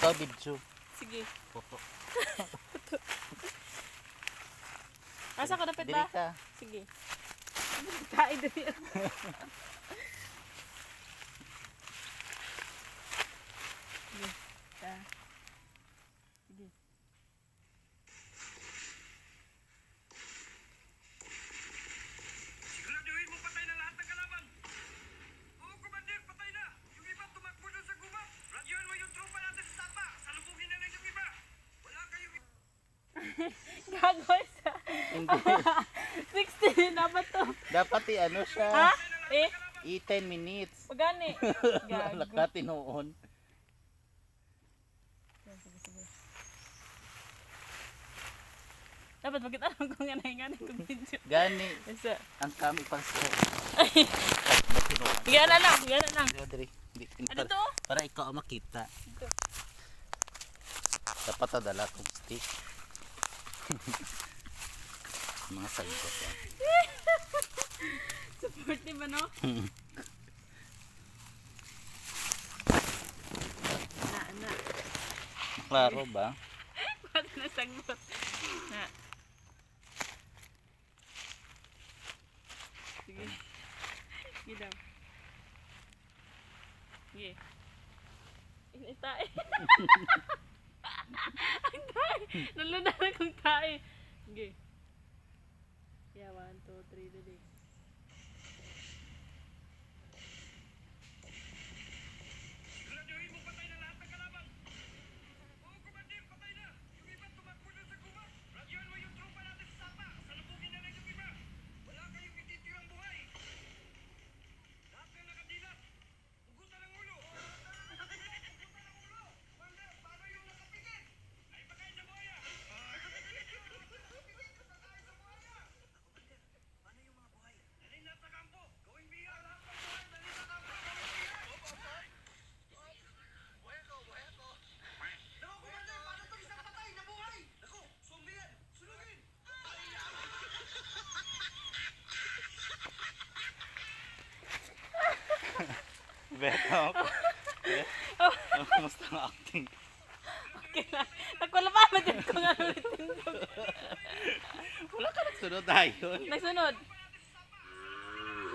Ikaw, video. Sige. Foto. Asa ka dapat Dili ba? ka. Sige. Tayo dali. Sige. Sige. Siguraduhin mo patay na lahat ng kalaban. Oo, Commander, patay na. Yung iba tumakbo doon sa gubat. Radyoan mo yung tropa natin sa sapa. Salubungin na lang yung iba. Wala kayong... Gagoy sa. Hindi. 16 dapat to. Dapat ano siya. Ha? Eh? 10 minutes. Pagani. Gago. Lakati noon. Sige, sige. Dapat magkitaran ko nga nahingan kong video. Gani. Isa. Ang kami pang sa. Higa na lang. Higa na lang. Ano to? Para ikaw ang makita. Ito. Dapat adala kong stick. Mga sagot yan. Supportive ba no? Na. Klaro ba? Bakit nasagot? Na. Sige. Sige daw. Sige. Ang tae. Ang tae. Nalunod akong tae. Sige. Yeah, 1, 2, 3, dali. Siguraduhin mo patay na lahat ng kalaban. Oo, Commander, patay na. Yung iba tumakbo doon sa gubat. Radyoan mo yung tropa natin sa sapa. Salubungin na lang yung iba. Wala kayong ititirang buhay. Lahat ng nakadilat. Hugutan ang ulo. Hugutan ang ulo. Commander, paano yung nakapikit? Ay, pakain sa buhaya. Paano yung mga buhay? Dali na sa kampo. Gawing biya. Lahat ng buhay. Dali sa kampo. Gawing biya. Naku, Commander, paano itong isang patay na buhay? Naku, zombie yan. Sunugin. Beto ako. Kamusta ang acting? Okay na. Nagwala pa ba dyan kung ano ulitin ko? Wala ka nagsunod tayo. Nagsunod.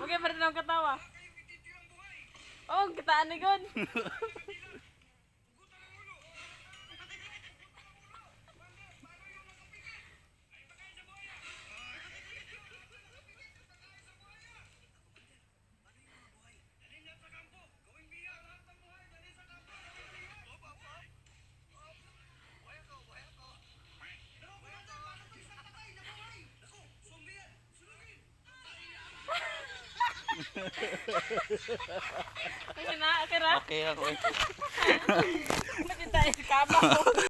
Okay, pa rin akong katawa. Oh, kitaan ni God. Okay na, okay na. Okay ako. Pati tayo sa kama ko.